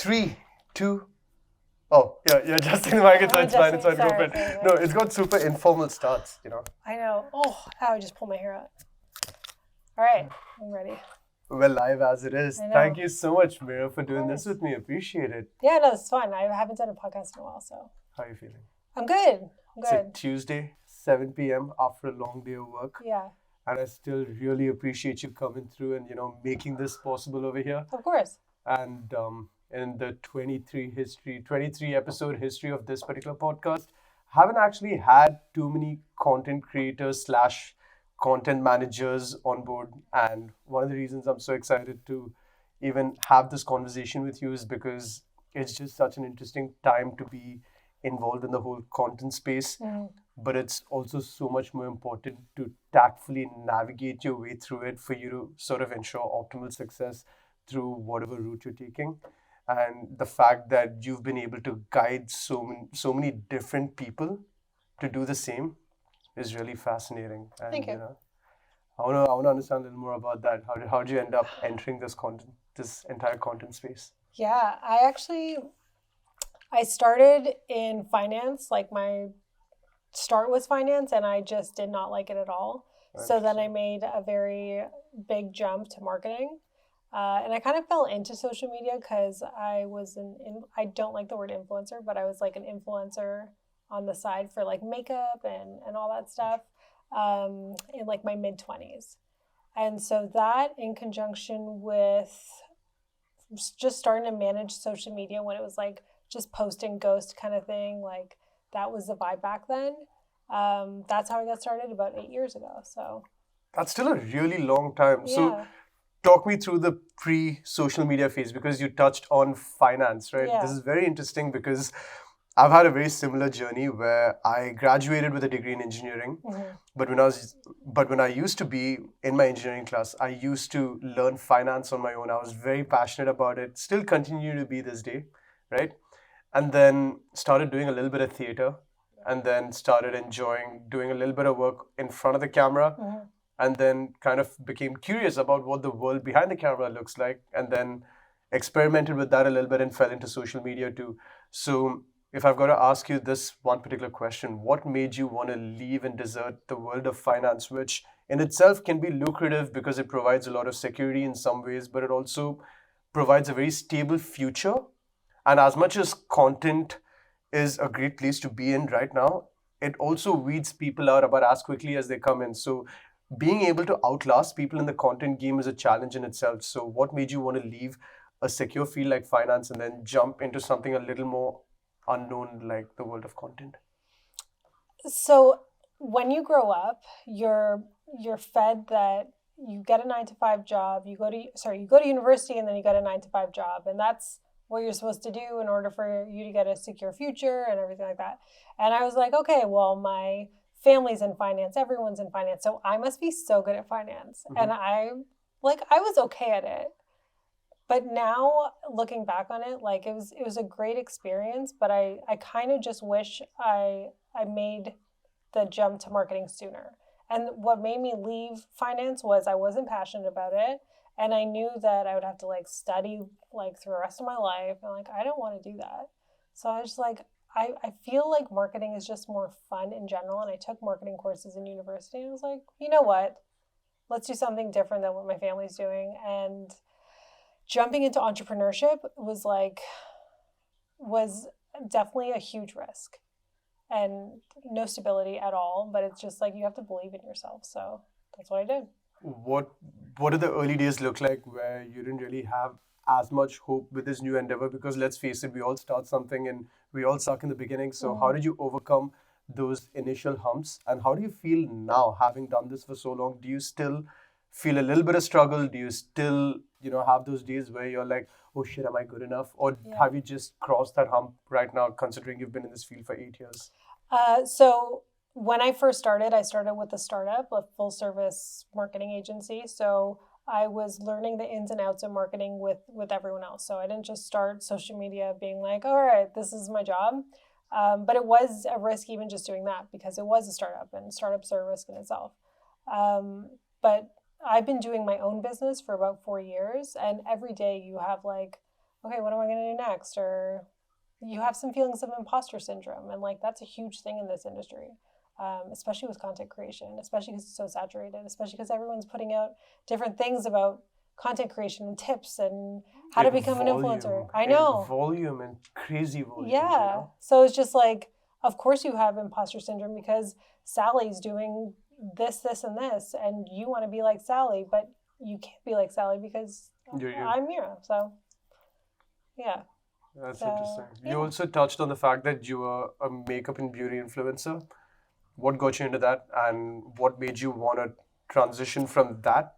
Three, two. Oh, yeah, you're adjusting the mic. It's fine. It's fine. Go for it. No, it's got super informal starts, I know. Oh, I just pulled my hair out. All right, I'm ready. Well, live as it is. Thank you so much, Meira, for doing this with me. Appreciate it. Yeah, no, it's fun. I haven't done a podcast in a while, so. How are you feeling? I'm good. It's a Tuesday, 7 p.m. after a long day of work. Yeah. And I still really appreciate you coming through and, making this possible over here. Of course. And in the 23 episode history of this particular podcast, haven't actually had too many content creators / content managers on board. And one of the reasons I'm so excited to even have this conversation with you is because it's just such an interesting time to be involved in the whole content space. But it's also so much more important to tactfully navigate your way through it for you to sort of ensure optimal success through whatever route you're taking. And the fact that you've been able to guide so many different people to do the same is really fascinating. And, Thank you. I want to understand a little more about that. How did you end up entering this entire content space? Yeah, I started in finance. Like my start was finance, and I just did not like it at all. So then I made a very big jump to marketing. And I kind of fell into social media because I don't like the word influencer, but I was like an influencer on the side for like makeup and all that stuff in like my mid-20s. And so that in conjunction with just starting to manage social media when it was like just posting ghost kind of thing, like that was the vibe back then. That's how I got started about 8 years ago. So that's still a really long time. Yeah. So talk me through the pre-social media phase, because you touched on finance, right? Yeah. This is very interesting because I've had a very similar journey where I graduated with a degree in engineering. But when I used to be in my engineering class, I used to learn finance on my own. I was very passionate about it, still continue to be this day, right? And then started doing a little bit of theater, and then started enjoying doing a little bit of work in front of the camera. And then kind of became curious about what the world behind the camera looks like, and then experimented with that a little bit and fell into social media too. So if I've got to ask you this one particular question, what made you want to leave and desert the world of finance, which in itself can be lucrative because it provides a lot of security in some ways, but it also provides a very stable future? And as much as content is a great place to be in right now, it also weeds people out about as quickly as they come in. So being able to outlast people in the content game is a challenge in itself. So what made you want to leave a secure field like finance and then jump into something a little more unknown like the world of content? So when you grow up, you're fed that you get a 9-to-5 job, you go to university, and then you get a 9-to-5 job, and that's what you're supposed to do in order for you to get a secure future and everything like that. And I was like, okay, well, my family's in finance, everyone's in finance, so I must be so good at finance. And I was okay at it. But now looking back on it, like it was a great experience, but I kind of just wish I made the jump to marketing sooner. And what made me leave finance was I wasn't passionate about it, and I knew that I would have to like study like through the rest of my life, and like I don't want to do that. So I was just like, I feel like marketing is just more fun in general, and I took marketing courses in university, and I was like, you know what? Let's do something different than what my family's doing. And jumping into entrepreneurship was definitely a huge risk and no stability at all, but it's just like you have to believe in yourself. So that's what I did. What did the early days look like where you didn't really have as much hope with this new endeavor? Because let's face it, we all start something and we all suck in the beginning. So how did you overcome those initial humps? And how do you feel now, having done this for so long? Do you still feel a little bit of struggle? Do you still, have those days where you're like, oh shit, am I good enough? Or have you just crossed that hump right now, considering you've been in this field for 8 years? So when I first started, I started with a startup, a full service marketing agency. So I was learning the ins and outs of marketing with everyone else. So I didn't just start social media being like, all right, this is my job. But it was a risk even just doing that, because it was a startup, and startups are a risk in itself. But I've been doing my own business for about 4 years, and every day you have like okay, what am I going to do next? Or you have some feelings of imposter syndrome. And like, that's a huge thing in this industry, especially with content creation, especially because it's so saturated, especially because everyone's putting out different things about content creation and tips and how to become an influencer. I know. Volume and crazy volume. Yeah. So it's just like, of course you have imposter syndrome because Sally's doing this, this, and this, and you want to be like Sally, but you can't be like Sally because I'm Meira. So, yeah. That's interesting. You also touched on the fact that you were a makeup and beauty influencer. What got you into that, and what made you want to transition from that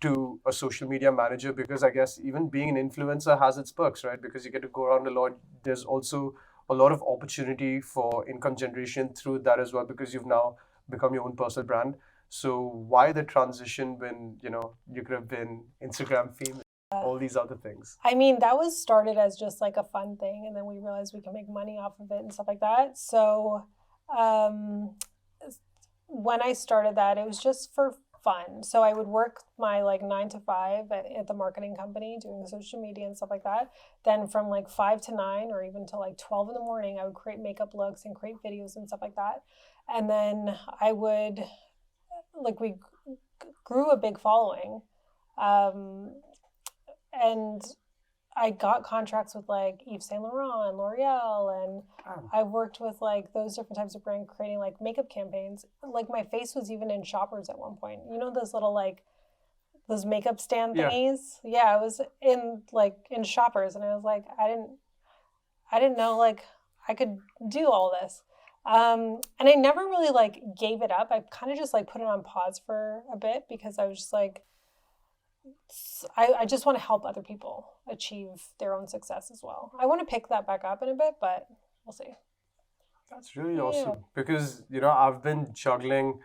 to a social media manager? Because I guess even being an influencer has its perks, right? Because you get to go around a lot. There's also a lot of opportunity for income generation through that as well, because you've now become your own personal brand. So why the transition when you could have been Instagram famous, all these other things? I mean, that was started as just like a fun thing, and then we realized we can make money off of it and stuff like that. So when I started that, it was just for fun. So I would work my like 9 to 5 at the marketing company doing social media and stuff like that. Then from like 5 to 9 or even to like 12 in the morning, I would create makeup looks and create videos and stuff like that. And then I would, like, we grew a big following. And I got contracts with like Yves Saint Laurent and L'Oreal, and I worked with like those different types of brands creating like makeup campaigns. Like my face was even in Shoppers at one point. You know those little like those makeup stand thingies? Yeah, I was in Shoppers, and I was like, I didn't know like I could do all this. And I never really like gave it up. I kind of just like put it on pause for a bit because I was just like, I just want to help other people achieve their own success as well. I want to pick that back up in a bit, but we'll see. That's really awesome because, I've been juggling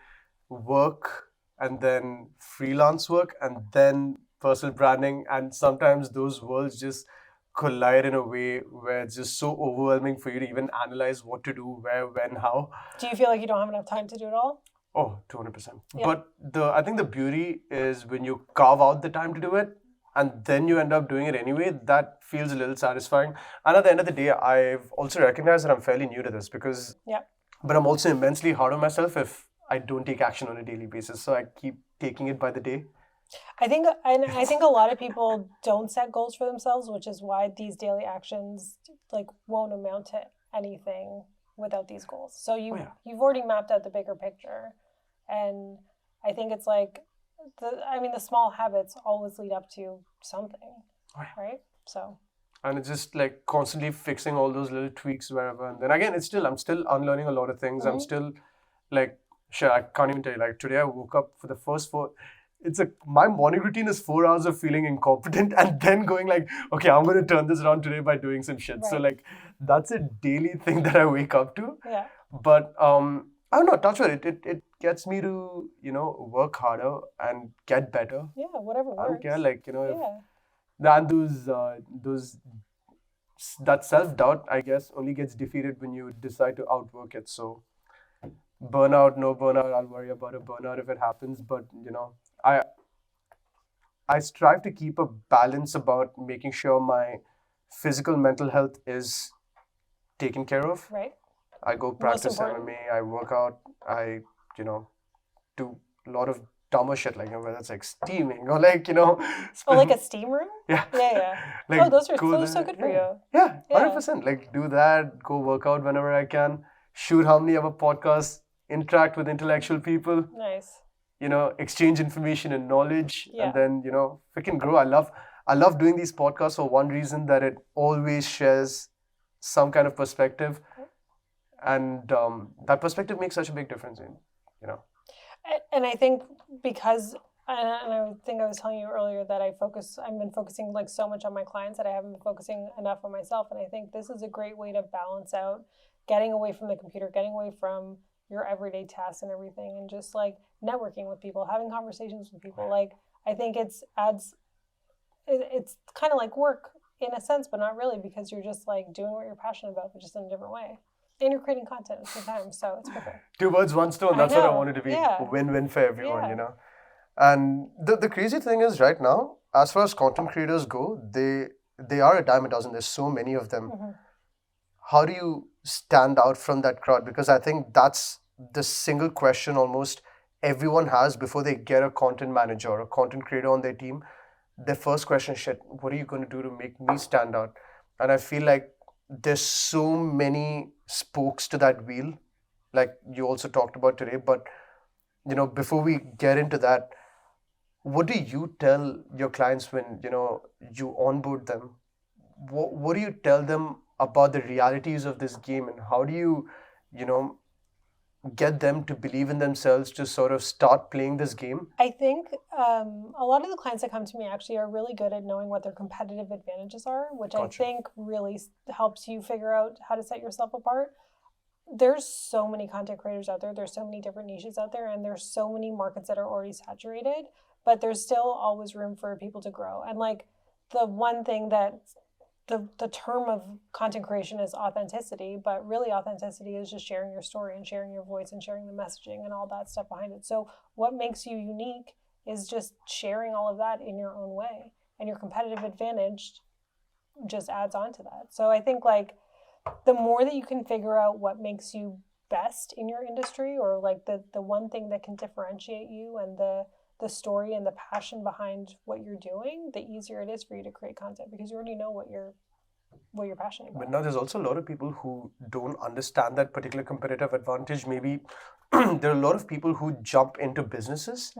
work and then freelance work and then personal branding, and sometimes those worlds just collide in a way where it's just so overwhelming for you to even analyze what to do, where, when, how. Do you feel like you don't have enough time to do it all? Oh, 200%. Yeah. But I think the beauty is when you carve out the time to do it and then you end up doing it anyway, that feels a little satisfying. And at the end of the day, I've also recognized that I'm fairly new to this because, but I'm also immensely hard on myself if I don't take action on a daily basis. So I keep taking it by the day. I think a lot of people don't set goals for themselves, which is why these daily actions like won't amount to anything without these goals. So you've already mapped out the bigger picture, and I think it's like the small habits always lead up to something, right? So. And it's just like constantly fixing all those little tweaks wherever, and then again, I'm still unlearning a lot of things. I'm still like, I can't even tell you. Like today, I woke up for the first 4. My morning routine is 4 hours of feeling incompetent and then going like, okay, I'm going to turn this around today by doing some shit. Right. So like, that's a daily thing that I wake up to. Yeah. But I don't know, touch wood, it gets me to, work harder and get better. Yeah, whatever works. I don't care, like, and that self-doubt, I guess, only gets defeated when you decide to outwork it. So burnout, no burnout, I'll worry about a burnout if it happens. But, I strive to keep a balance about making sure my physical, mental health is taken care of. Right. I go practice MMA, I work out, I, do a lot of dumber shit, like, whether it's like steaming or like, Oh, like a steam room? Yeah. Yeah. Like, those are so good for you. Yeah, 100%. Like, do that, go work out whenever I can, shoot how many other podcasts, interact with intellectual people. Nice. Exchange information and knowledge, and then, freaking grow. I love doing these podcasts for one reason, that it always shares some kind of perspective. And that perspective makes such a big difference in, And I think because, and I think I was telling you earlier that I've been focusing like so much on my clients that I haven't been focusing enough on myself. And I think this is a great way to balance out getting away from the computer, getting away from your everyday tasks and everything, and just like networking with people, having conversations with people. Like, I think it's kind of like work in a sense, but not really, because you're just like doing what you're passionate about, but just in a different way. And you're creating content at the same time, so it's perfect. 2 birds, 1 stone. That's what I wanted to be. Win-win for everyone, And the crazy thing is, right now, as far as content creators go, they are a dime a dozen. There's so many of them. Mm-hmm. How do you stand out from that crowd? Because I think that's the single question almost everyone has before they get a content manager or a content creator on their team. Their first question is, shit, what are you going to do to make me stand out? And I feel like there's so many spokes to that wheel, like you also talked about today. But before we get into that, what do you tell your clients when you onboard them? What do you tell them about the realities of this game, and how do you know get them to believe in themselves to sort of start playing this game? I think a lot of the clients that come to me actually are really good at knowing what their competitive advantages are, which I Gotcha. think really helps you figure out how to set yourself apart. There's so many content creators out there. There's so many different niches out there, and there's so many markets that are already saturated, but there's still always room for people to grow. And like the one thing that the term of content creation is authenticity, but really authenticity is just sharing your story and sharing your voice and sharing the messaging and all that stuff behind it. So what makes you unique is just sharing all of that in your own way, and your competitive advantage just adds on to that. So I think like the more that you can figure out what makes you best in your industry, or like the one thing that can differentiate you, and the story and the passion behind what you're doing, the easier it is for you to create content, because you already know what you're passionate about. But now there's also a lot of people who don't understand that particular competitive advantage. Maybe there are a lot of people who jump into businesses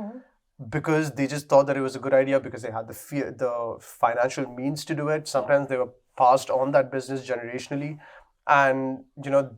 because they just thought that it was a good idea because they had the financial means to do it. Sometimes they were passed on that business generationally, and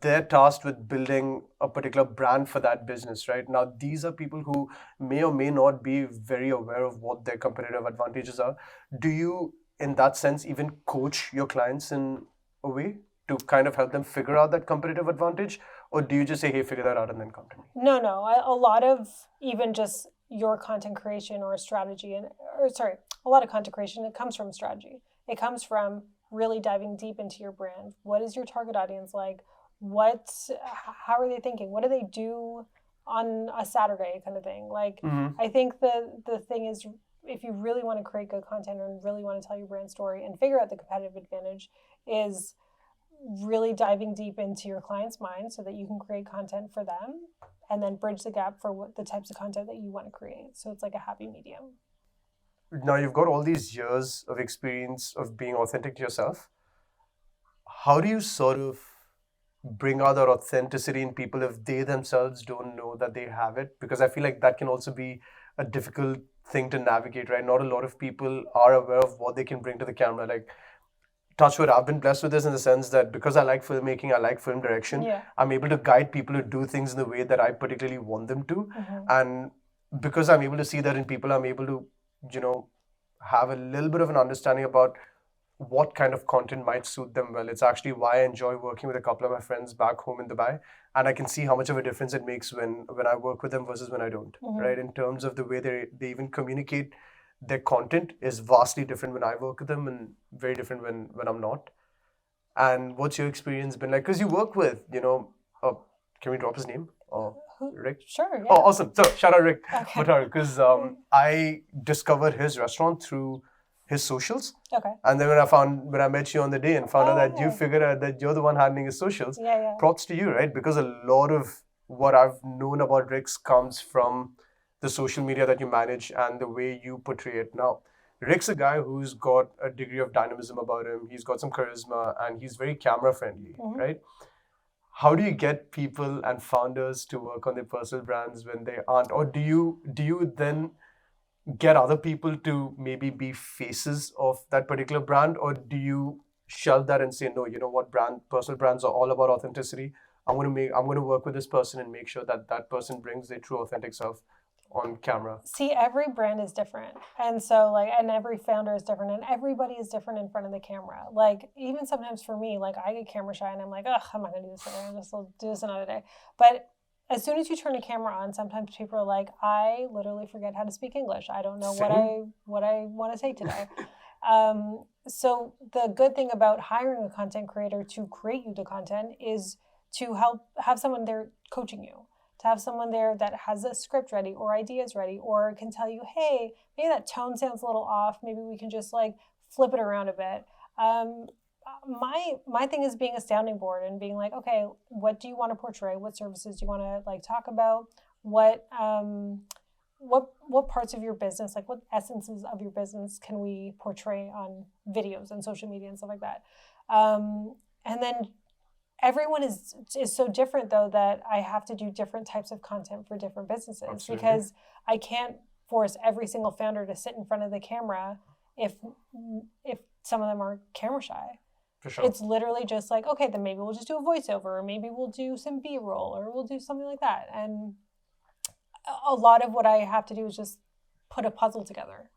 they're tasked with building a particular brand for that business. Right now, these are people who may or may not be very aware of what their competitive advantages are. Do you, in that sense, even coach your clients in a way to kind of help them figure out that competitive advantage, or do you just say, hey, figure that out and then come to me? No. A lot of even just your content creation or strategy, a lot of content creation, it comes from strategy. It comes from really diving deep into your brand. What is your target audience like? How are they thinking? What do they do on a Saturday, kind of thing? Like, I think the thing is, if you really want to create good content and really want to tell your brand story and figure out the competitive advantage, is really diving deep into your client's mind so that you can create content for them and then bridge the gap for what the types of content that you want to create. So it's like a happy medium. Now you've got all these years of experience of being authentic to yourself. How do you sort of bring out that authenticity in people if they themselves don't know that they have it? Because I feel like that can also be a difficult thing to navigate, right? Not a lot of people are aware of what they can bring to the camera. Like, touch wood, I've been blessed with this in the sense that because I like filmmaking, I like film direction, I'm able to guide people to do things in the way that I particularly want them to. And because I'm able to see that in people, I'm able to, have a little bit of an understanding about what kind of content might suit them well. It's actually why I enjoy working with a couple of my friends back home in Dubai, and I can see how much of a difference it makes when I work with them versus when I don't. Right, in terms of the way they even communicate their content is vastly different when I work with them and very different when I'm not. And what's your experience been like? Because you work with, can we drop his name? Rick? Sure. Yeah. Oh, awesome. So shout out Rick Okay. Matar, because I discovered his restaurant through his socials. Okay. And then when I met you on the day and found out that you figured out that you're the one handling his socials, props to you, right? Because a lot of what I've known about Rick's comes from the social media that you manage and the way you portray it. Now, Rick's a guy who's got a degree of dynamism about him. He's got some charisma and he's very camera friendly, right? How do you get people and founders to work on their personal brands when they aren't? Or do you then get other people to maybe be faces of that particular brand, or do you shelve that and say, no, you know what, personal brands are all about authenticity. I'm going to work with this person and make sure that that person brings their true authentic self on camera. See, every brand is different, and so and every founder is different, and everybody is different in front of the camera. Like, even sometimes for me, like, I get camera shy and I'm like, ugh, I'm not gonna do this today. I'll do this another day. But as soon as you turn a camera on, sometimes people are like, I literally forget how to speak English. I don't know what I want to say today. So the good thing about hiring a content creator to create you the content is to have someone there coaching you, to have someone there that has a script ready or ideas ready, or can tell you, hey, maybe that tone sounds a little off. Maybe we can just flip it around a bit. My thing is being a sounding board and being like, okay, what do you want to portray? What services do you want to like talk about? What parts of your business, like what essences of your business can we portray on videos and social media and stuff like that? And then everyone is so different though that I have to do different types of content for different businesses. Absolutely. Because I can't force every single founder to sit in front of the camera if some of them are camera shy. For sure. It's literally just like, okay, then maybe we'll just do a voiceover, or maybe we'll do some B-roll, or we'll do something like that. And a lot of what I have to do is just put a puzzle together.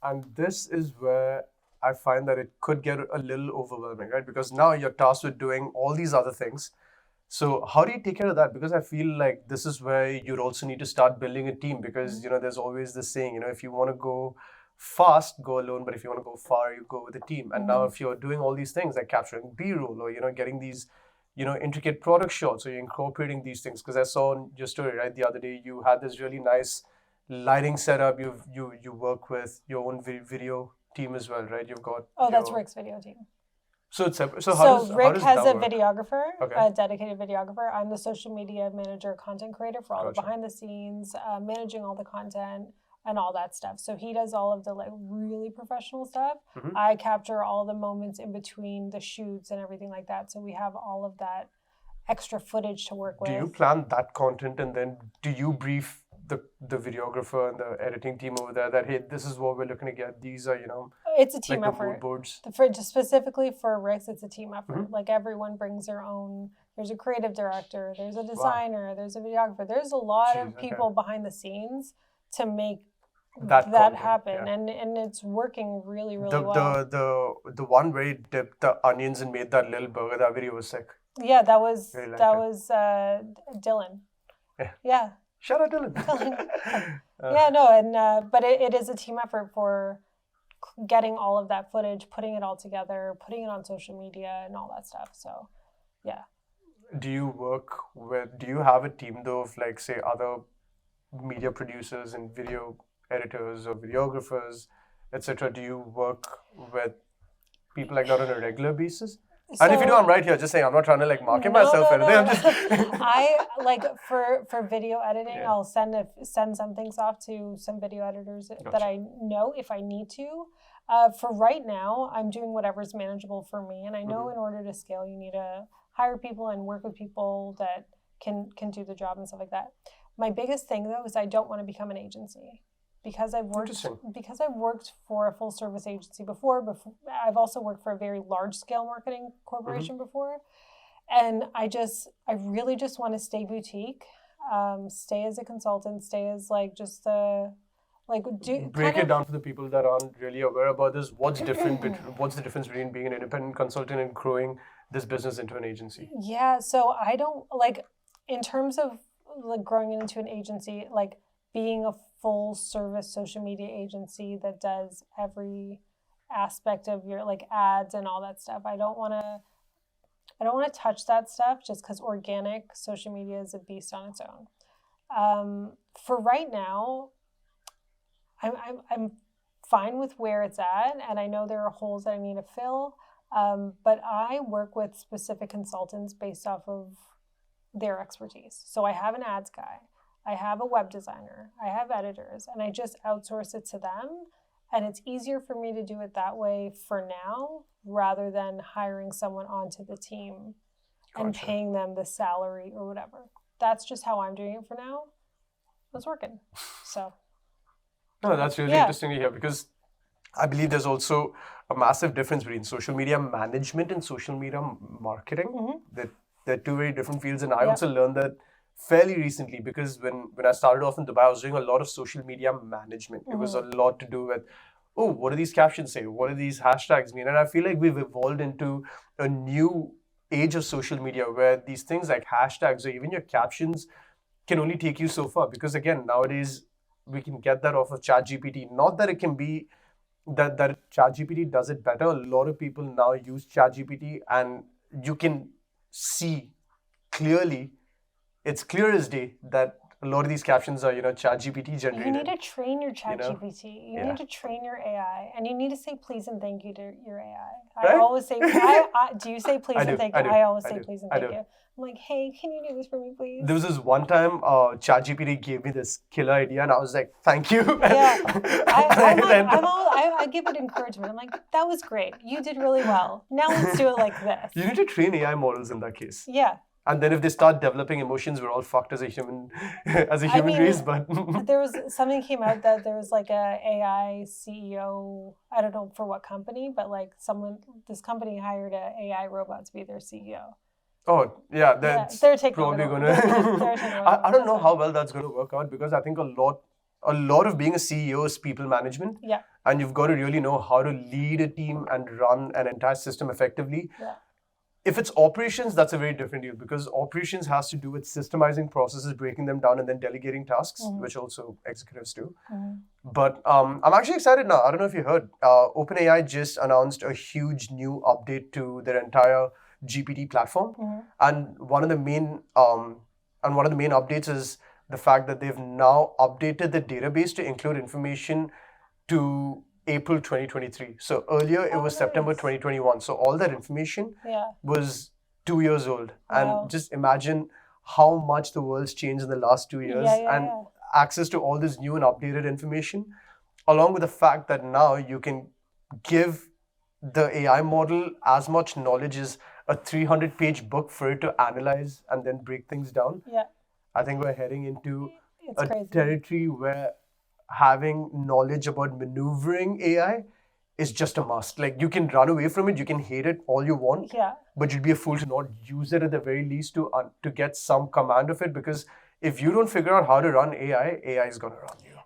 And this is where I find that it could get a little overwhelming, right? Because now you're tasked with doing all these other things. So how do you take care of that? Because I feel like this is where you'd also need to start building a team, because, there's always this saying, if you want to go fast, go alone, but if you want to go far, you go with a team. And now if you're doing all these things like capturing B-roll or, getting these, intricate product shots, or you're incorporating these things, because I saw on your story, right, the other day, you had this really nice lighting setup. You work with your own video team as well, right? You've got that's Rick's video team. So it's separate. So Rick has a work? videographer, Okay. a dedicated videographer. I'm the social media manager, content creator for all the behind the scenes, managing all the content and all that stuff. So he does all of the like really professional stuff. Mhm. I capture all the moments in between the shoots and everything like that. So we have all of that extra footage to work with. Do you plan that content, and then do you brief the videographer and the editing team over there that, hey, this is what we're looking to get? These are, it's a team like effort. The boards. Specifically for Rick's, it's a team effort. Mm-hmm. Like everyone brings their own. There's a creative director. There's a designer. Wow. There's a videographer. There's a lot of people behind the scenes to make that happen, yeah. and it's working really well. The one where he dipped the onions and made that little burger, that video was sick. Yeah, that was Dylan. Yeah. Shout out Dylan. But it is a team effort for getting all of that footage, putting it all together, putting it on social media and all that stuff. So, yeah. Do you have a team though of like, say, other media producers and video editors or videographers, etc.? Do you work with people like that on a regular basis? So, and if you do, I'm right here just saying, I'm not trying to like market myself or anything. I'm just I like for video editing, I'll send some things off to some video editors that I know if I need to. For right now, I'm doing whatever's manageable for me, and I know in order to scale, you need to hire people and work with people that can do the job and stuff like that. My biggest thing though is I don't want to become an agency. Because I've worked for a full service agency before. I've also worked for a very large scale marketing corporation before, and I really just want to stay boutique, stay as a consultant, stay as like just break it down for the people that aren't really aware about this. What's different? What's the difference between being an independent consultant and growing this business into an agency? Yeah, so I don't like in terms of like growing it into an agency, like being a full service social media agency that does every aspect of your like ads and all that stuff. I don't want to touch that stuff just because organic social media is a beast on its own. For right now, I'm fine with where it's at, and I know there are holes that I need to fill. But I work with specific consultants based off of their expertise. So I have an ads guy. I have a web designer, I have editors, and I just outsource it to them. And it's easier for me to do it that way for now, rather than hiring someone onto the team and paying them the salary or whatever. That's just how I'm doing it for now. It's working. So. No, that's really interesting to hear, because I believe there's also a massive difference between social media management and social media marketing. That they're two very different fields. And I also learned that fairly recently, because when I started off in Dubai, I was doing a lot of social media management. It was a lot to do with, what do these captions say? What do these hashtags mean? And I feel like we've evolved into a new age of social media where these things like hashtags or even your captions can only take you so far. Because again, nowadays, we can get that off of ChatGPT. Not that it can be that ChatGPT does it better. A lot of people now use ChatGPT, and you can see clearly, it's clear as day that a lot of these captions are, ChatGPT generated. You need to train your You know? ChatGPT. You Yeah. need to train your AI, and you need to say please and thank you to your AI. Right? I always say, do you say please I and do, thank I you? do, I always I say do, please and I thank do. you. I'm like, hey, can you do this for me, please? There was this one time ChatGPT gave me this killer idea, and I was like, thank you. Yeah. And I give it encouragement. I'm like, that was great. You did really well. Now let's do it like this. you need to train AI models in that case. Yeah. And then if they start developing emotions, we're all fucked as a human race. But there was something came out that there was like a AI CEO. I don't know for what company, but like this company hired a AI robot to be their CEO. Oh yeah, that's they're taking probably over gonna. they're taking over I don't know how well that's gonna work out, because I think a lot of being a CEO is people management. Yeah. And you've got to really know how to lead a team and run an entire system effectively. Yeah. If it's operations, that's a very different deal, because operations has to do with systemizing processes, breaking them down, and then delegating tasks, which also executives do. But I'm actually excited now. I don't know if you heard. OpenAI just announced a huge new update to their entire GPT platform, and one of the main updates is the fact that they've now updated the database to include information to April 2023. So earlier it was September 2021. So all that information was 2 years old. Wow. And just imagine how much the world's changed in the last 2 years. And access to all this new and updated information, along with the fact that now you can give the AI model as much knowledge as a 300-page book for it to analyze and then break things down. Yeah. I think we're heading into crazy. Territory where having knowledge about maneuvering AI is just a must. Like, you can run away from it, you can hate it all you want, but you'd be a fool to not use it at the very least to get some command of it, because if you don't figure out how to run AI is going to run you.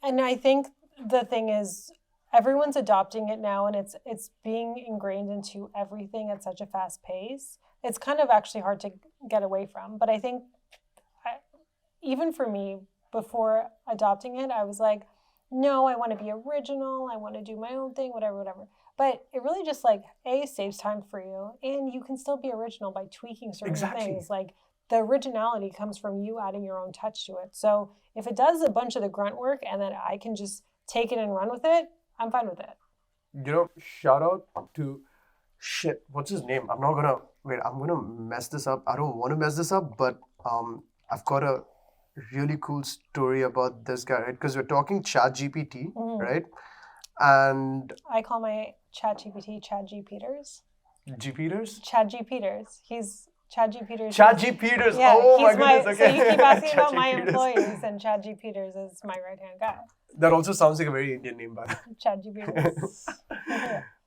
And I think the thing is, everyone's adopting it now, and it's being ingrained into everything at such a fast pace. It's kind of actually hard to get away from. But I think even for me, before adopting it, I was like, no, I want to be original. I want to do my own thing, whatever. But it really just saves time for you, and you can still be original by tweaking certain things. Like, the originality comes from you adding your own touch to it. So if it does a bunch of the grunt work and then I can just take it and run with it, I'm fine with it. Shout out to what's his name? I'm gonna mess this up. I don't want to mess this up, but I've got a really cool story about this guy, right? Because we're talking ChatGPT, right? And I call my ChatGPT Chad G. Peters. G. Peters? Chad G. Peters. He's Chad G. Peters. Chad G. Peters. Yeah, oh my goodness. Okay. So you keep asking about my employees, and Chad G. Peters is my right-hand guy. That also sounds like a very Indian name, by the way. Chad G. Peters.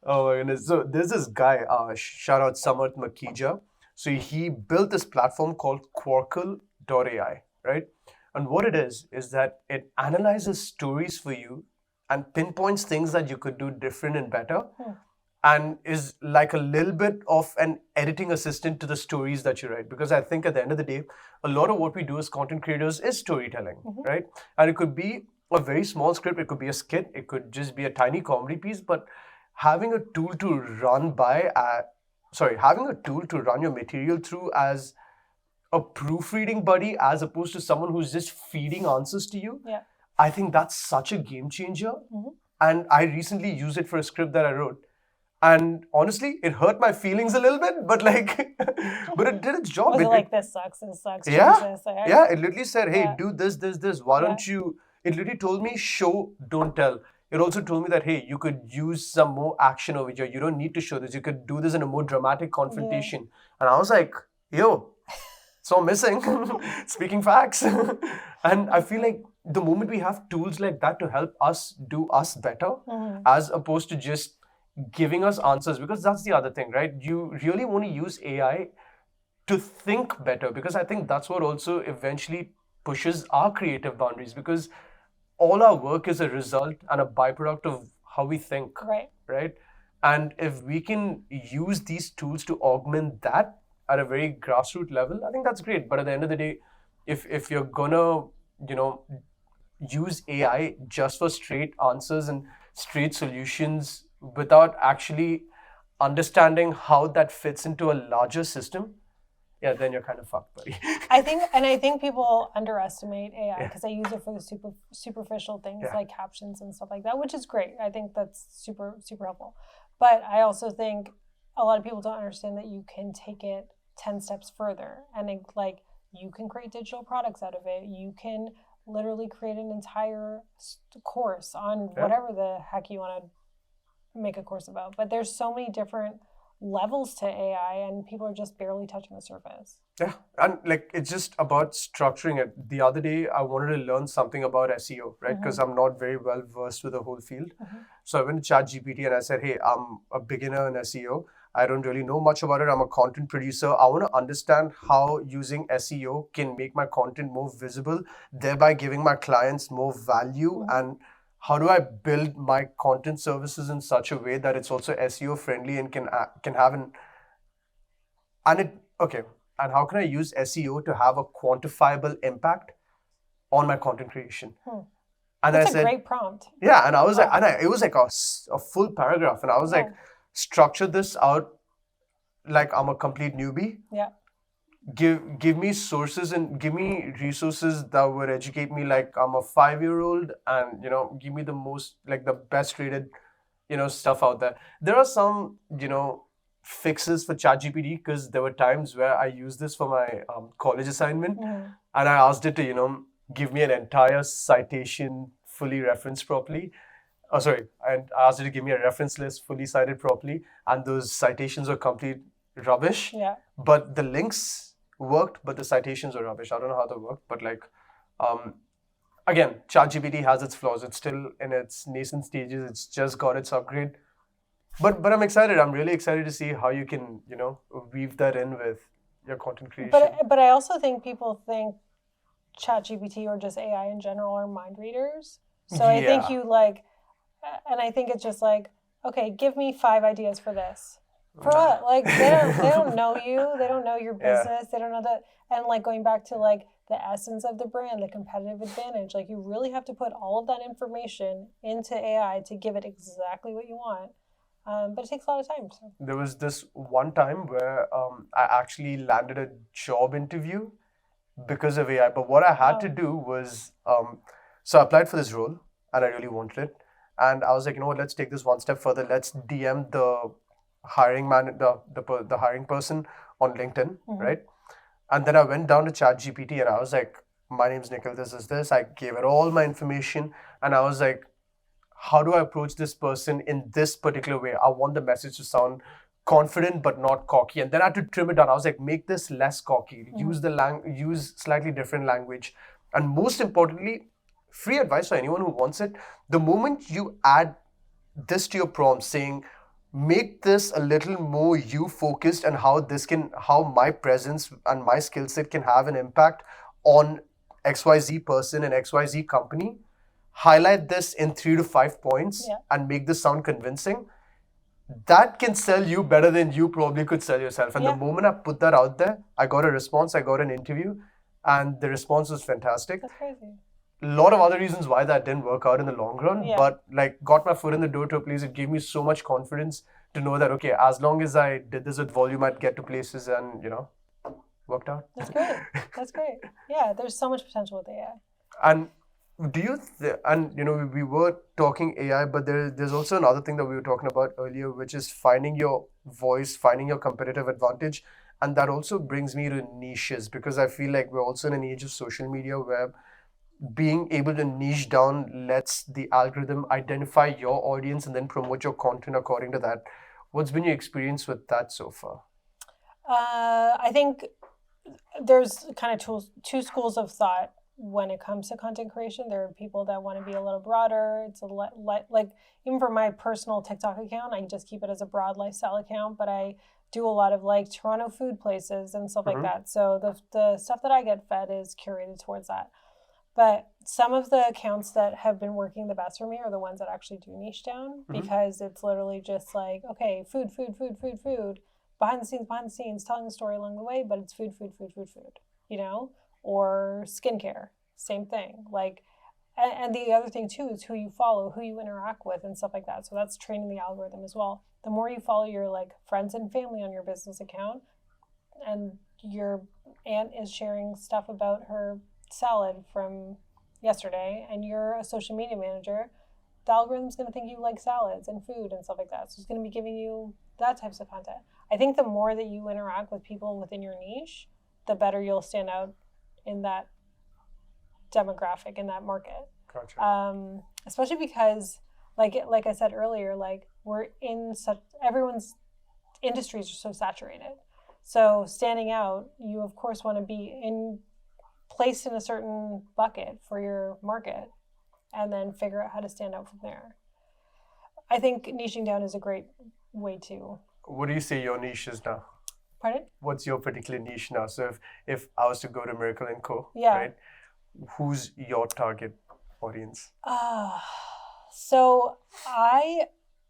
Oh my goodness. So there's this guy, shout out Samarth Makija. So he built this platform called Quarkle.ai, right? And what it is that it analyzes stories for you and pinpoints things that you could do different and better, and is like a little bit of an editing assistant to the stories that you write. Because I think at the end of the day, a lot of what we do as content creators is storytelling, right? And it could be a very small script, it could be a skit, it could just be a tiny comedy piece, but having a tool to run your material through as a proofreading buddy, as opposed to someone who's just feeding answers to you, I think that's such a game changer. And I recently used it for a script that I wrote. And honestly, it hurt my feelings a little bit, but but it did its job. Was it like, this sucks, Yeah. Yeah, it literally said, hey, do this. Why don't you... It literally told me, show, don't tell. It also told me that, hey, you could use some more action over here. You don't need to show this. You could do this in a more dramatic confrontation. And I was like, yo, so missing. Speaking facts. And I feel like the moment we have tools like that to help us do us better, as opposed to just giving us answers, because that's the other thing, right? You really want to use AI to think better, because I think that's what also eventually pushes our creative boundaries, because all our work is a result and a byproduct of how we think, right? And if we can use these tools to augment that at a very grassroots level, I think that's great. But at the end of the day, if you're gonna, use AI just for straight answers and straight solutions without actually understanding how that fits into a larger system, yeah, then you're kind of fucked, buddy. I think people underestimate AI because they use it for the superficial things like captions and stuff like that, which is great. I think that's super helpful. But I also think a lot of people don't understand that you can take it 10 steps further, and like you can create digital products out of it. You can literally create an entire course on whatever the heck you want to make a course about. But there's so many different levels to AI, and people are just barely touching the surface. Yeah, and like it's just about structuring it. The other day, I wanted to learn something about SEO, right? Because I'm not very well versed with the whole field. So I went to ChatGPT and I said, hey, I'm a beginner in SEO. I don't really know much about it. I'm a content producer. I want to understand how using SEO can make my content more visible, thereby giving my clients more value. And how do I build my content services in such a way that it's also SEO friendly and can have an and how can I use SEO to have a quantifiable impact on my content creation? And That's I said, a great prompt. Yeah, and I was like, it was like a full paragraph, and I was like, structure this out like I'm a complete newbie. Yeah. Give me sources and give me resources that would educate me like I'm a 5-year-old, and give me the most like the best rated stuff out there. There are some fixes for ChatGPT because there were times where I used this for my college assignment, and I asked it to give me an entire citation fully referenced properly. And I asked it to give me a reference list fully cited properly, and those citations were complete rubbish. Yeah. But the links worked, but the citations were rubbish. I don't know how that worked, but like, again, ChatGPT has its flaws. It's still in its nascent stages. It's just got its upgrade. But I'm excited. I'm really excited to see how you can, weave that in with your content creation. But I also think people think ChatGPT or just AI in general are mind readers. So I think you like, and I think it's just like, okay, give me 5 ideas for this. For what? Like they don't know you. They don't know your business. They don't know that. And like going back to like the essence of the brand, the competitive advantage, like you really have to put all of that information into AI to give it exactly what you want. But it takes a lot of time. So. There was this one time where I actually landed a job interview because of AI. But what I had to do was, so I applied for this role and I really wanted it. And I was like, you know what, let's take this one step further. Let's DM the hiring the hiring person on LinkedIn, right? And then I went down to ChatGPT and I was like, my name's Nikhil, this is this. I gave it all my information and I was like, how do I approach this person in this particular way? I want the message to sound confident but not cocky. And then I had to trim it down. I was like, make this less cocky. Use slightly different language. And most importantly, free advice for anyone who wants it. The moment you add this to your prompt saying, make this a little more you focused and how my presence and my skill set can have an impact on XYZ person and XYZ company, highlight this in 3 to 5 points and make this sound convincing, that can sell you better than you probably could sell yourself. And the moment I put that out there, I got a response, I got an interview, and the response was fantastic. That's crazy. A lot of other reasons why that didn't work out in the long run, but like got my foot in the door to a place. It gave me so much confidence to know that, okay, as long as I did this with volume, I'd get to places and, worked out. That's great. That's great. Yeah, there's so much potential with AI. And do you, we were talking AI, but there's also another thing that we were talking about earlier, which is finding your voice, finding your competitive advantage. And that also brings me to niches, because I feel like we're also in an age of social media where being able to niche down lets the algorithm identify your audience and then promote your content according to that. What's been your experience with that so far? I think there's kind of two schools of thought when it comes to content creation. There are people that want to be a little broader. It's a like even for my personal TikTok account, I just keep it as a broad lifestyle account, but I do a lot of like Toronto food places and stuff like that. So the stuff that I get fed is curated towards that. But some of the accounts that have been working the best for me are the ones that actually do niche down, because it's literally just like, okay, food, behind the scenes, telling the story along the way, but it's food, or skincare, same thing. Like, and the other thing too is who you follow, who you interact with and stuff like that. So that's training the algorithm as well. The more you follow your like friends and family on your business account, and your aunt is sharing stuff about her salad from yesterday and you're a social media manager, the algorithm's going to think you like salads and food and stuff like that. So it's going to be giving you that types of content. I think the more that you interact with people within your niche, the better you'll stand out in that demographic, in that market. Gotcha. Especially because, like I said earlier, like we're in such, everyone's industries are so saturated. So standing out, you of course want to be placed in a certain bucket for your market, and then figure out how to stand out from there. I think niching down is a great way to. What do you say your niche is now? Pardon? What's your particular niche now? So if I was to go to Miracle & Co., Yeah. right, who's your target audience? So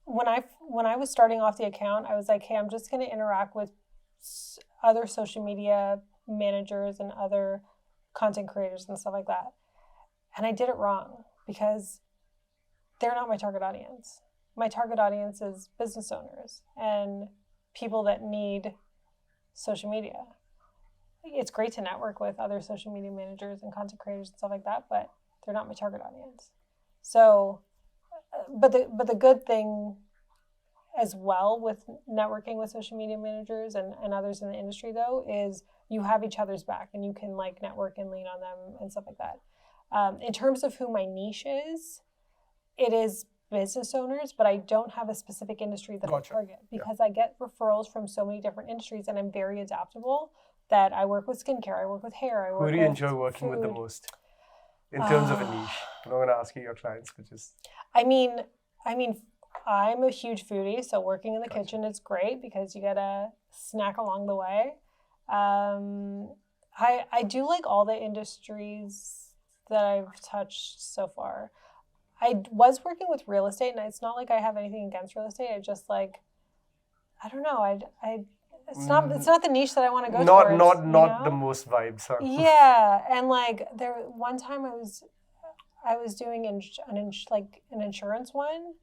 when I was starting off the account, I was like, hey, I'm just going to interact with other social media managers and other content creators and stuff like that. And I did it wrong because they're not my target audience. My target audience is business owners and people that need social media. It's great to network with other social media managers and content creators and stuff like that, but they're not my target audience. So, but the good thing as well with networking with social media managers and others in the industry though is you have each other's back and you can like network and lean on them and stuff like that. In terms of who my niche is, it is business owners, but I don't have a specific industry that Gotcha. I target because I get referrals from so many different industries and I'm very adaptable that I work with skincare, I work with hair, I work with Who do you enjoy working with the most in terms of a niche? I'm not going to ask you your clients, but just... I mean, I'm a huge foodie, so working in the kitchen is great because you get a snack along the way. I do like all the industries that I've touched so far. I was working with real estate, and it's not like I have anything against real estate. I just like, I don't know. It's not the niche that I want to go towards. Not the most vibes, huh? Yeah, and like one time I was doing an insurance one,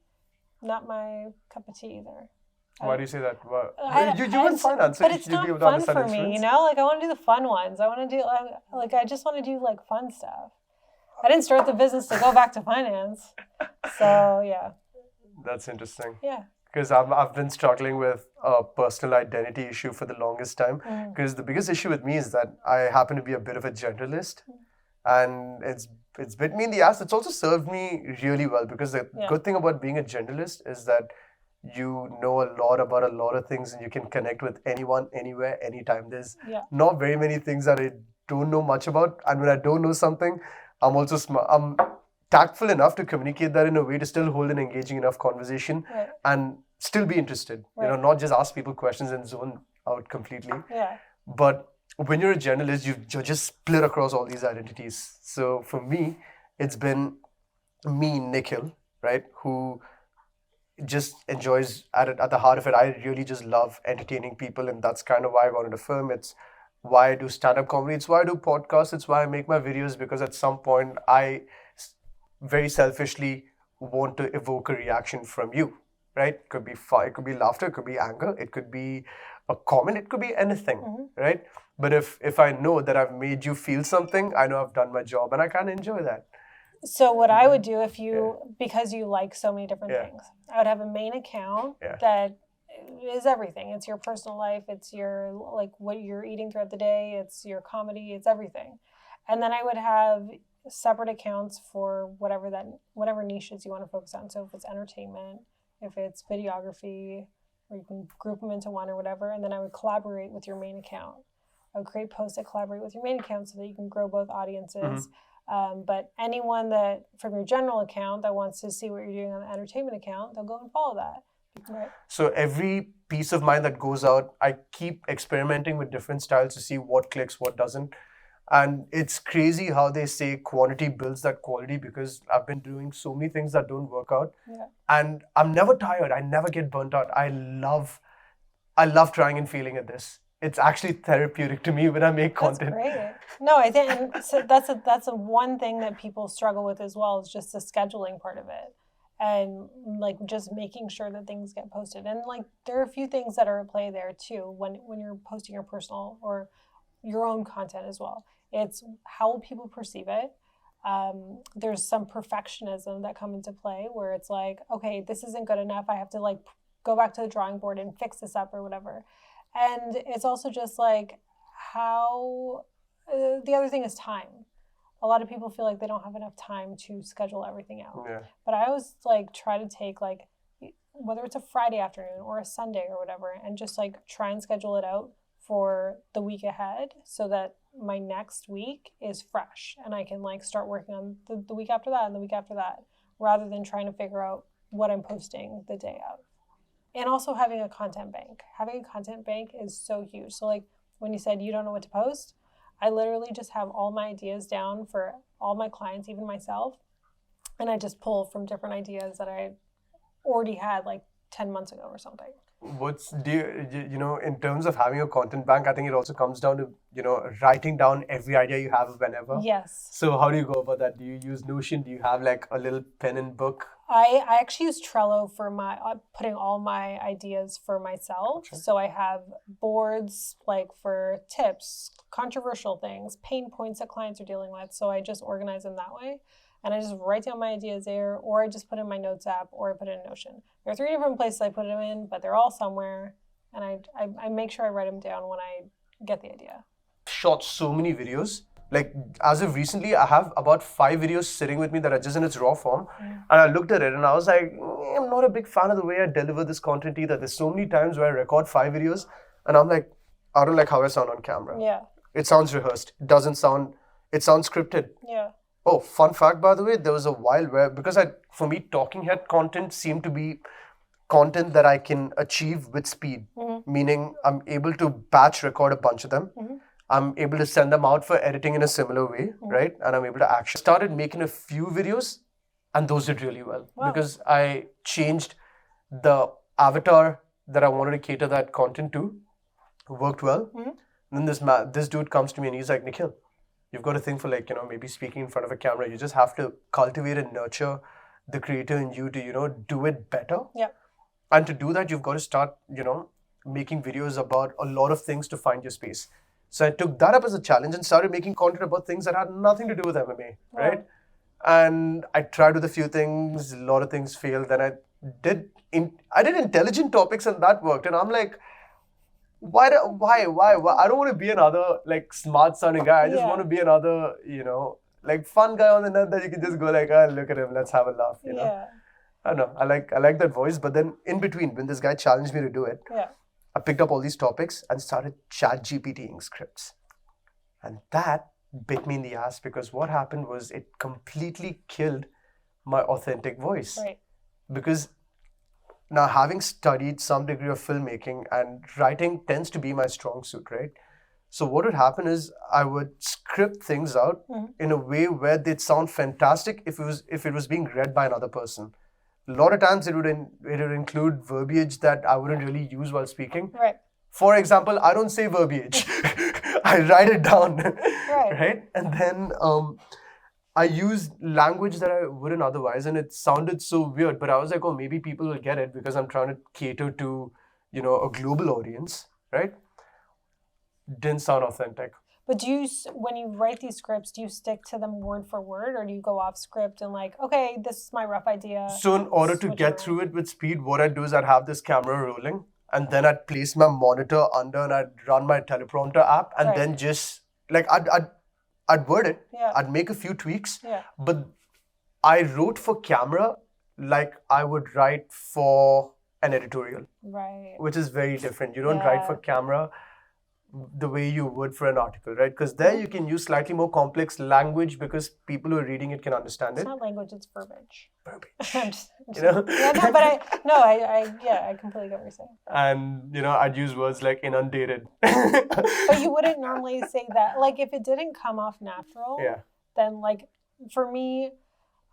not my cup of tea either. Why do you say that? You I in finance, so but it's not fun for me, insurance. you know. Like I want to do the fun ones. I want to do I just want to do like fun stuff. I didn't start the business to go back to finance, so yeah. That's interesting. Yeah. Because I've been struggling with a personal identity issue for the longest time. Because the biggest issue with me is that I happen to be a bit of a generalist, and it's bit me in the ass. It's also served me really well because the good thing about being a generalist is that you know a lot about a lot of things and you can connect with anyone, anywhere, anytime. There's not very many things that I don't know much about, and when I don't know something, I'm also I'm tactful enough to communicate that in a way to still hold an engaging enough conversation and still be interested. You know, not just ask people questions and zone out completely. Yeah. But when you're a journalist, you're just split across all these identities. So for me, it's been me, Nikhil, right, who just enjoys at the heart of it. I really just love entertaining people, and that's kind of why I got into film. It's why I do stand-up comedy. It's why I do podcasts. It's why I make my videos, because at some point I very selfishly want to evoke a reaction from you, right? It could be fun, it could be laughter, it could be anger, it could be a comment, it could be anything, right? But if I know that I've made you feel something, I know I've done my job, and I kind of enjoy that. So what I would do if you, because you like so many different things, I would have a main account that is everything. It's your personal life. It's your, like, what you're eating throughout the day. It's your comedy. It's everything. And then I would have separate accounts for whatever niches you want to focus on. So if it's entertainment, if it's videography, or you can group them into one or whatever. And then I would collaborate with your main account. I would create posts that collaborate with your main account so that you can grow both audiences. But anyone that from your general account that wants to see what you're doing on the entertainment account, they'll go and follow that. Right. So every piece of mine that goes out, I keep experimenting with different styles to see what clicks, what doesn't. And it's crazy how they say quantity builds that quality, because I've been doing so many things that don't work out. And I'm never tired. I never get burnt out. I love trying and failing at this. It's actually therapeutic to me when I make content. That's great. No, I think and so that's a one thing that people struggle with as well, is just the scheduling part of it. And like just making sure that things get posted. And like there are a few things that are at play there too when you're posting your personal or your own content as well. It's how will people perceive it? There's some perfectionism that come into play where it's like, okay, this isn't good enough. I have to like go back to the drawing board and fix this up or whatever. And it's also just like how the other thing is time. A lot of people feel like they don't have enough time to schedule everything out. Yeah. But I always like try to take like, whether it's a Friday afternoon or a Sunday or whatever, and just like try and schedule it out for the week ahead so that my next week is fresh and I can like start working on the week after that and the week after that, rather than trying to figure out what I'm posting the day of. And also having a content bank. Having a content bank is so huge. So like when you said you don't know what to post, I literally just have all my ideas down for all my clients, even myself. And I just pull from different ideas that I already had like 10 months ago or something. In terms of having a content bank, I think it also comes down to, writing down every idea you have whenever. Yes. So how do you go about that? Do you use Notion? Do you have like a little pen and book? I actually use Trello for my putting all my ideas for myself. Okay. So I have boards like for tips, controversial things, pain points that clients are dealing with. So I just organize them that way. And I just write down my ideas there, or I just put in my notes app, or I put it in Notion. There are 3 different places I put them in, but they're all somewhere. And I make sure I write them down when I get the idea. Shot so many videos. Like as of recently, I have about 5 videos sitting with me that are just in its raw form. And I looked at it and I was like, I'm not a big fan of the way I deliver this content either. There's so many times where I record 5 videos and I'm like, I don't like how I sound on camera. Yeah. It sounds rehearsed. It sounds scripted. Yeah. Oh, fun fact, by the way, there was a while where, because for me, talking head content seemed to be content that I can achieve with speed, meaning I'm able to batch record a bunch of them. I'm able to send them out for editing in a similar way, right? And I'm able to actually started making a few videos and those did really well. Wow. Because I changed the avatar that I wanted to cater that content to, worked well. And then this dude comes to me and he's like, Nikhil, you've got to think for like, maybe speaking in front of a camera. You just have to cultivate and nurture the creator in you to, do it better. Yeah. And to do that, you've got to start, making videos about a lot of things to find your space. So I took that up as a challenge and started making content about things that had nothing to do with MMA, right? And I tried with a few things, a lot of things failed. Then I did intelligent topics and that worked. And I'm like, why? I don't want to be another like smart sounding guy. I just want to be another, like fun guy on the net that you can just go like, oh, look at him, let's have a laugh, you know? Yeah. I don't know. I like that voice. But then in between, when this guy challenged me to do it, I picked up all these topics and started chat GPTing scripts. And that bit me in the ass because what happened was it completely killed my authentic voice. Right. Because now, having studied some degree of filmmaking and writing tends to be my strong suit, right? So what would happen is I would script things out in a way where they'd sound fantastic if it was being read by another person. A lot of times it would include verbiage that I wouldn't really use while speaking. Right. For example, I don't say verbiage. I write it down. Right? And then I used language that I wouldn't otherwise, and it sounded so weird. But I was like, oh, maybe people will get it because I'm trying to cater to, a global audience, right? Didn't sound authentic. But when you write these scripts, do you stick to them word for word, or do you go off script and like, okay, this is my rough idea? So in order to get through it with speed, what I'd do is I'd have this camera rolling, and then I'd place my monitor under, and I'd run my teleprompter app, and then just like I'd word it. Yeah. I'd make a few tweaks. Yeah. But I wrote for camera like I would write for an editorial. Right. Which is very different. You don't write for camera the way you would for an article, right? Because there you can use slightly more complex language because people who are reading it can understand it. It's not language, it's verbiage. Verbiage. I completely get what you're saying. And, I'd use words like inundated. But you wouldn't normally say that. Like, if it didn't come off natural, then, like, for me,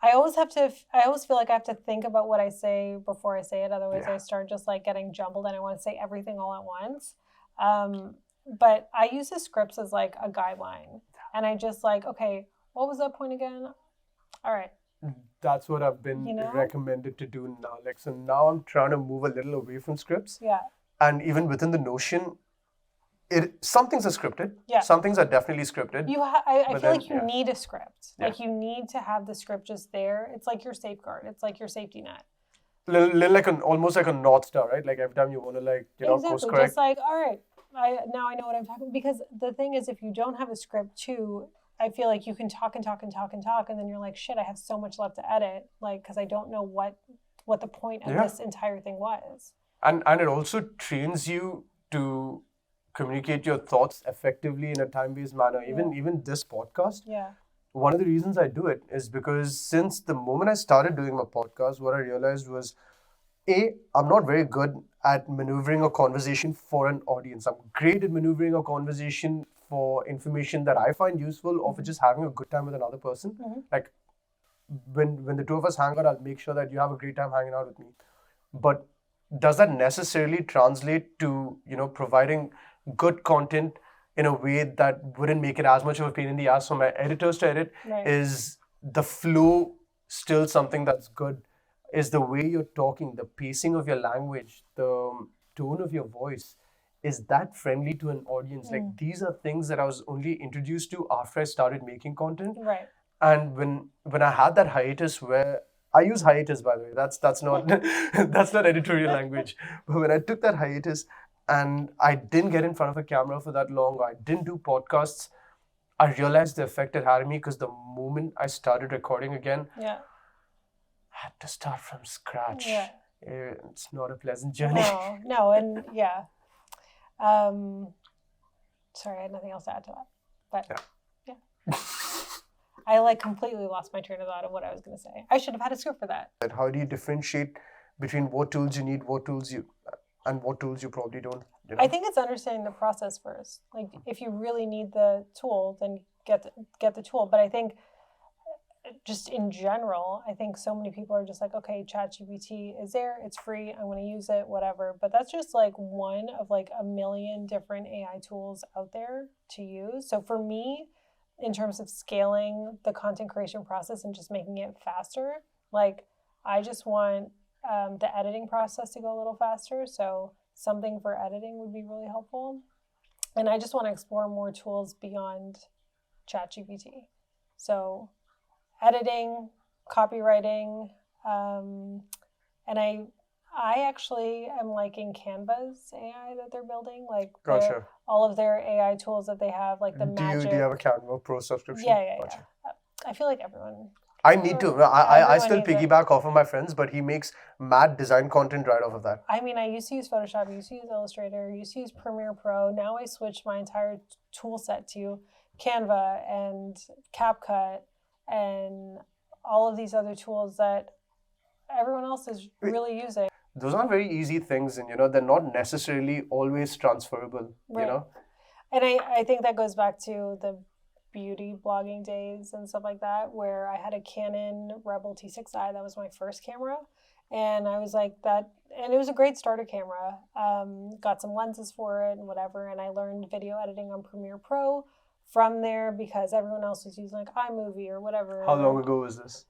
I always feel like I have to think about what I say before I say it. Otherwise, I start just, like, getting jumbled and I want to say everything all at once. But I use the scripts as like a guideline, and I just like, okay, what was that point again? All right. That's what I've been recommended to do now. Like, so now I'm trying to move a little away from scripts. Yeah. And even within the Notion, some things are scripted. Yeah. Some things are definitely scripted. I feel then, like you need a script. Yeah. Like you need to have the script just there. It's like your safeguard. It's like your safety net. Little like almost like a North Star, right? Like every time you want to course Exactly. correct. Just like, all right, now I know what I'm talking about. Because the thing is, if you don't have a script too, I feel like you can talk and talk and talk and talk, and then you're like, shit, I have so much left to edit, like, because I don't know what the point of this entire thing was. And it also trains you to communicate your thoughts effectively in a time-based manner. Even this podcast. Yeah. One of the reasons I do it is because since the moment I started doing my podcast, what I realized was, I'm not very good at maneuvering a conversation for an audience. I'm great at maneuvering a conversation for information that I find useful, or for just having a good time with another person. Like when the two of us hang out, I'll make sure that you have a great time hanging out with me. But does that necessarily translate to providing good content in a way that wouldn't make it as much of a pain in the ass for my editors to edit? Right. Is the flow still something that's good? Is the way you're talking, the pacing of your language, the tone of your voice, is that friendly to an audience? Like these are things that I was only introduced to after I started making content. Right. And when I had that hiatus, where I use hiatus, by the way, that's not that's not editorial language. But when I took that hiatus and I didn't get in front of a camera for that long, I didn't do podcasts, I realized the effect it had on me, because the moment I started recording again, Yeah. I had to start from scratch. Yeah. It's not a pleasant journey. No, and yeah. Sorry, I had nothing else to add to that. But yeah. I completely lost my train of thought of what I was going to say. I should have had a script for that. How do you differentiate between what tools you need, what tools you probably don't? I think it's understanding the process first. Like if you really need the tool, then get the tool. But I think just in general, I think so many people are just like, okay, ChatGPT is there, it's free, I'm going to use it, whatever. But that's just one of a million different AI tools out there to use. So for me, in terms of scaling the content creation process and just making it faster, I just want the editing process to go a little faster. So something for editing would be really helpful. And I just want to explore more tools beyond ChatGPT. So editing, copywriting, and I actually am liking Canva's AI that they're building. Gotcha. All of their AI tools that they have, the magic. Do you have a Canva Pro subscription? Yeah. Gotcha. I feel like everyone. I need to. I still needs it. piggyback off of my friends, but he makes mad design content right off of that. I mean, I used to use Photoshop, I used to use Illustrator, I used to use Premiere Pro. Now I switched my entire tool set to Canva and CapCut and all of these other tools that everyone else is really using. Those aren't very easy things, and they're not necessarily always transferable. Right. And I think that goes back to the beauty blogging days and stuff like that, where I had a Canon Rebel T6i. That was my first camera, and I was like that, and it was a great starter camera. Got some lenses for it and whatever, and I learned video editing on Premiere Pro from there because everyone else was using iMovie or whatever. How long ago was this?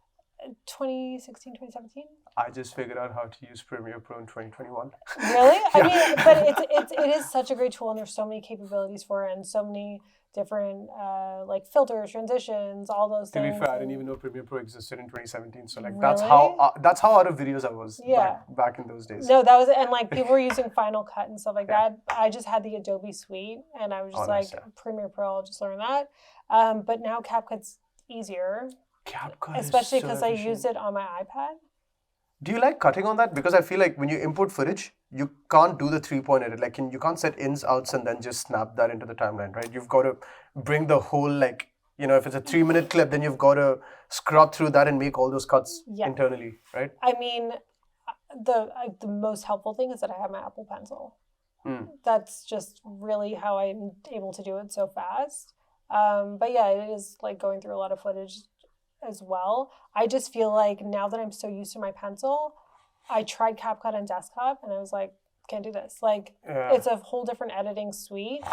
2016, 2017. I just figured out how to use Premiere Pro in 2021. Really? I mean, but it is such a great tool, and there's so many capabilities for it, and so many different filters, transitions, all those things. To be fair, I didn't even know Premiere Pro existed in 2017. So Really? that's how out of videos I was back in those days. No, that was, and people were using Final Cut and stuff like that. I just had the Adobe Suite, and I was just Premiere Pro, I'll just learn that. But now CapCut's easier. CapCut, especially because I use it on my iPad. Do you like cutting on that? Because I feel like when you import footage, you can't do the 3-point edit. You can't set ins, outs, and then just snap that into the timeline, right? You've got to bring the whole, if it's a 3-minute clip, then you've got to scrub through that and make all those cuts internally, right? I mean, the most helpful thing is that I have my Apple Pencil. That's just really how I'm able to do it so fast. But yeah, it is going through a lot of footage as well. I just feel like now that I'm so used to my pencil, I tried CapCut on desktop and I was like, can't do this. It's a whole different editing suite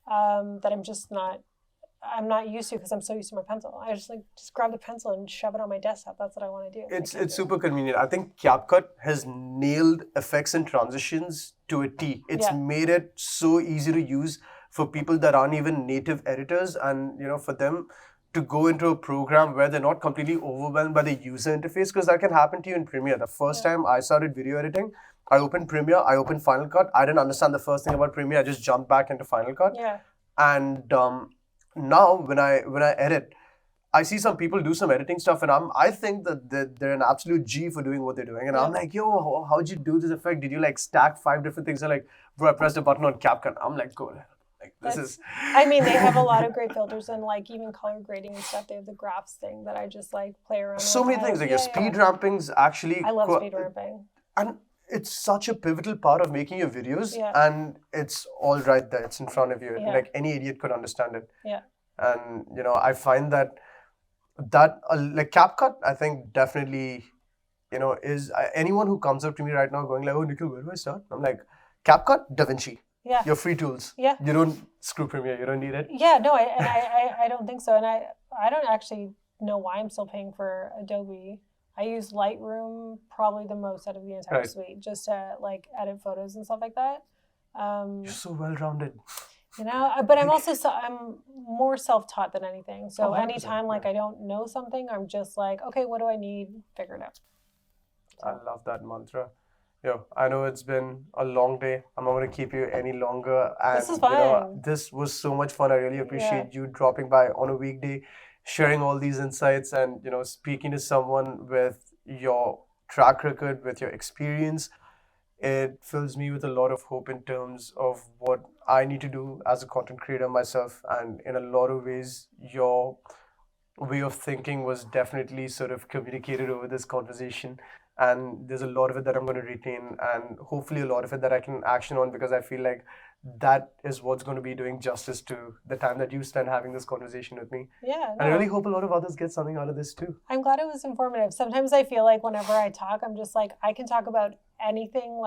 that I'm not used to because I'm so used to my pencil. I just grab the pencil and shove it on my desktop. That's what I want to do. It's super convenient. I think CapCut has nailed effects and transitions to a T. It's made it so easy to use. for people that aren't even native editors, and for them to go into a program where they're not completely overwhelmed by the user interface, because that can happen to you in Premiere. The first time I started video editing, I opened Premiere, I opened Final Cut. I didn't understand the first thing about Premiere. I just jumped back into Final Cut. And now when I edit, I see some people do some editing stuff, and I think that they're an absolute G for doing what they're doing. And I'm like, yo, how'd you do this effect? Did you like stack 5 different things? They're like, bro, I pressed a button on CapCut. I'm like, go ahead. Like, this is. I mean, they have a lot of great filters, and like even color grading and stuff. They have the graphs thing that I just like play around with. So many things. Like your speed ramping's actually. I love speed ramping. And it's such a pivotal part of making your videos, and it's all right there. It's in front of you. Like any idiot could understand it. And I find that like CapCut, I think definitely, is anyone who comes up to me right now going like, oh, Nikhil, where do I start? I'm like, CapCut, DaVinci. Your free tools. You don't screw Premiere. You don't need it. No, I don't think so. And I don't actually know why I'm still paying for Adobe. I use Lightroom probably the most out of the entire suite, just to like edit photos and stuff like that. You're so well-rounded. But I'm also I'm more self-taught than anything. So anytime like I don't know something, I'm just like, okay, what do I need? Figure it out. So. I love that mantra. Yo, I know it's been a long day. I'm not going to keep you any longer. And, this is fun. This was so much fun. I really appreciate you dropping by on a weekday, sharing all these insights, and speaking to someone with your track record, with your experience. It fills me with a lot of hope in terms of what I need to do as a content creator myself. And in a lot of ways, your way of thinking was definitely sort of communicated over this conversation. And there's a lot of it that I'm going to retain, and hopefully a lot of it that I can action on, because I feel like that is what's going to be doing justice to the time that you spend having this conversation with me. And I really hope a lot of others get something out of this too. I'm glad it was informative. Sometimes I feel like whenever I talk, I'm just like, I can talk about anything,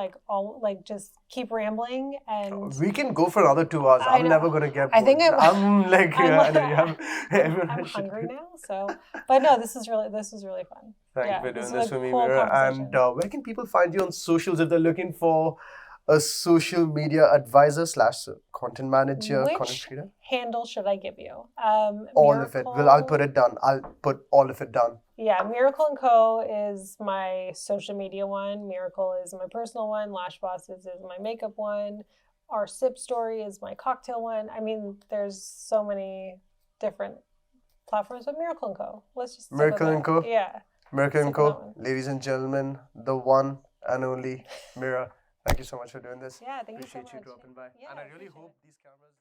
just keep rambling, and we can go for another 2 hours. I'm never gonna get bored. I think I'm like, I'm hungry now. So, but no, this is really fun. Thank you for doing this for me, Meira. And where can people find you on socials if they're looking for a social media advisor / content manager, content creator? Handle should I give you? All of it. Well, I'll put it down. I'll put all of it down. Miracle & Co. is my social media one. Miracle is my personal one. Lash Bosses is my makeup one. Our Sip Story is my cocktail one. I mean, there's so many different platforms, but Miracle & Co. Let's just Miracle & Co. Miracle & Co. Ladies and gentlemen, the one and only Meira. Thank you so much for doing this. Thank you so much. Appreciate you dropping by. And I really hope these cameras...